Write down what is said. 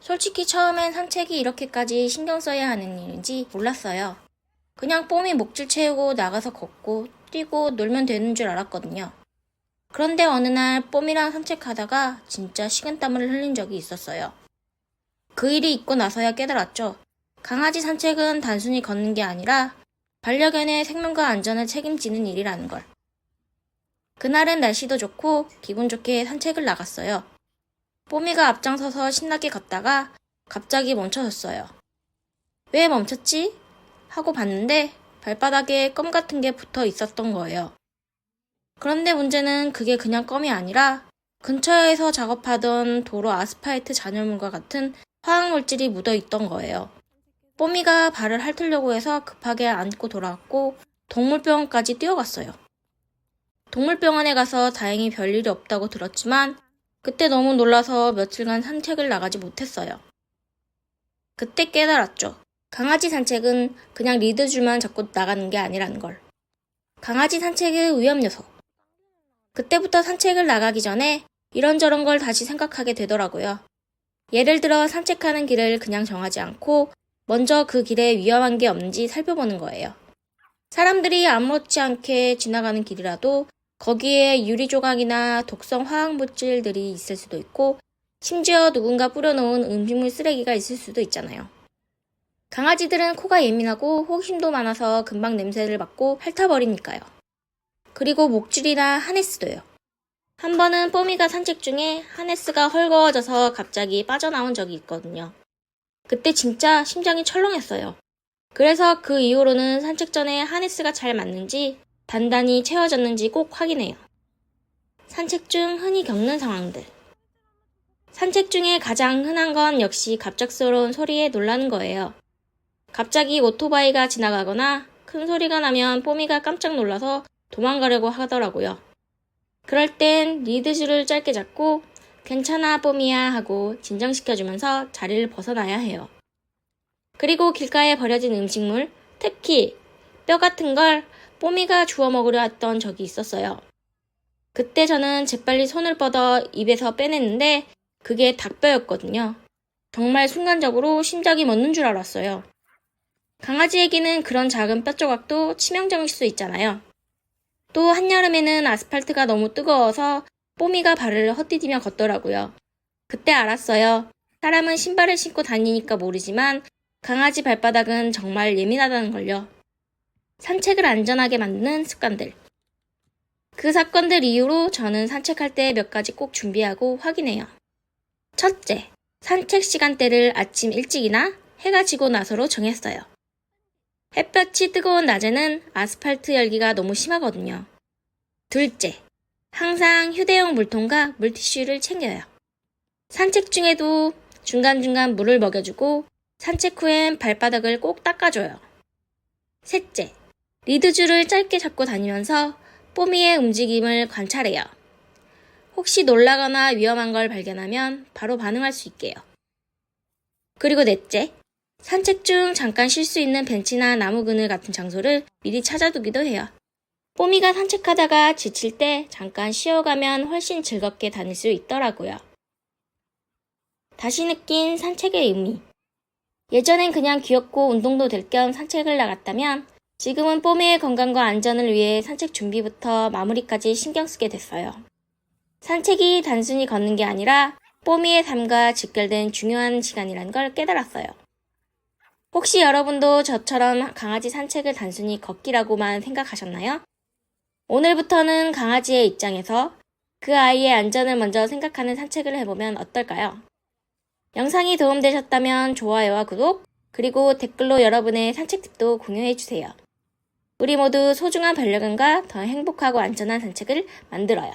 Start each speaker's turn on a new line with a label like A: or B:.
A: 솔직히 처음엔 산책이 이렇게까지 신경 써야 하는 일인지 몰랐어요. 그냥 뽀미 목줄 채우고 나가서 걷고 뛰고 놀면 되는 줄 알았거든요. 그런데 어느 날 뽀미랑 산책하다가 진짜 식은땀을 흘린 적이 있었어요. 그 일이 있고 나서야 깨달았죠. 강아지 산책은 단순히 걷는 게 아니라 반려견의 생명과 안전을 책임지는 일이라는 걸. 그날은 날씨도 좋고 기분 좋게 산책을 나갔어요. 뽀미가 앞장서서 신나게 걷다가 갑자기 멈춰섰어요. 왜 멈췄지? 하고 봤는데 발바닥에 껌 같은 게 붙어 있었던 거예요. 그런데 문제는 그게 그냥 껌이 아니라 근처에서 작업하던 도로 아스팔트 잔여물과 같은 화학물질이 묻어 있던 거예요. 뽀미가 발을 핥으려고 해서 급하게 안고 돌아왔고 동물병원까지 뛰어갔어요. 동물병원에 가서 다행히 별일이 없다고 들었지만 그때 너무 놀라서 며칠간 산책을 나가지 못했어요. 그때 깨달았죠. 강아지 산책은 그냥 리드줄만 잡고 나가는 게 아니라는 걸. 강아지 산책의 위험 요소. 그때부터 산책을 나가기 전에 이런저런 걸 다시 생각하게 되더라고요. 예를 들어 산책하는 길을 그냥 정하지 않고 먼저 그 길에 위험한 게 없는지 살펴보는 거예요. 사람들이 아무렇지 않게 지나가는 길이라도 거기에 유리 조각이나 독성 화학물질들이 있을 수도 있고 심지어 누군가 뿌려놓은 음식물 쓰레기가 있을 수도 있잖아요. 강아지들은 코가 예민하고 호기심도 많아서 금방 냄새를 맡고 핥아버리니까요. 그리고 목줄이나 하네스도요. 한 번은 뽀미가 산책 중에 하네스가 헐거워져서 갑자기 빠져나온 적이 있거든요. 그때 진짜 심장이 철렁했어요. 그래서 그 이후로는 산책 전에 하네스가 잘 맞는지 단단히 채워졌는지 꼭 확인해요. 산책 중 흔히 겪는 상황들. 산책 중에 가장 흔한 건 역시 갑작스러운 소리에 놀라는 거예요. 갑자기 오토바이가 지나가거나 큰 소리가 나면 뽀미가 깜짝 놀라서 도망가려고 하더라고요. 그럴 땐 리드줄을 짧게 잡고 괜찮아 뽀미야 하고 진정시켜주면서 자리를 벗어나야 해요. 그리고 길가에 버려진 음식물, 특히 뼈 같은 걸 뽀미가 주워 먹으려 했던 적이 있었어요. 그때 저는 재빨리 손을 뻗어 입에서 빼냈는데 그게 닭뼈였거든요. 정말 순간적으로 심장이 멎는 줄 알았어요. 강아지에게는 그런 작은 뼈 조각도 치명적일 수 있잖아요. 또 한여름에는 아스팔트가 너무 뜨거워서 뽀미가 발을 헛디디며 걷더라고요. 그때 알았어요. 사람은 신발을 신고 다니니까 모르지만 강아지 발바닥은 정말 예민하다는 걸요. 산책을 안전하게 만드는 습관들. 그 사건들 이후로 저는 산책할 때 몇 가지 꼭 준비하고 확인해요. 첫째, 산책 시간대를 아침 일찍이나 해가 지고 나서로 정했어요. 햇볕이 뜨거운 낮에는 아스팔트 열기가 너무 심하거든요. 둘째, 항상 휴대용 물통과 물티슈를 챙겨요. 산책 중에도 중간중간 물을 먹여주고 산책 후엔 발바닥을 꼭 닦아줘요. 셋째, 리드줄을 짧게 잡고 다니면서 뽀미의 움직임을 관찰해요. 혹시 놀라거나 위험한 걸 발견하면 바로 반응할 수 있게요. 그리고 넷째, 산책 중 잠깐 쉴 수 있는 벤치나 나무 그늘 같은 장소를 미리 찾아두기도 해요. 뽀미가 산책하다가 지칠 때 잠깐 쉬어가면 훨씬 즐겁게 다닐 수 있더라고요. 다시 느낀 산책의 의미. 예전엔 그냥 귀엽고 운동도 될 겸 산책을 나갔다면 지금은 뽀미의 건강과 안전을 위해 산책 준비부터 마무리까지 신경 쓰게 됐어요. 산책이 단순히 걷는 게 아니라 뽀미의 삶과 직결된 중요한 시간이라는 걸 깨달았어요. 혹시 여러분도 저처럼 강아지 산책을 단순히 걷기라고만 생각하셨나요? 오늘부터는 강아지의 입장에서 그 아이의 안전을 먼저 생각하는 산책을 해보면 어떨까요? 영상이 도움되셨다면 좋아요와 구독, 그리고 댓글로 여러분의 산책 팁도 공유해주세요. 우리 모두 소중한 반려견과 더 행복하고 안전한 산책을 만들어요.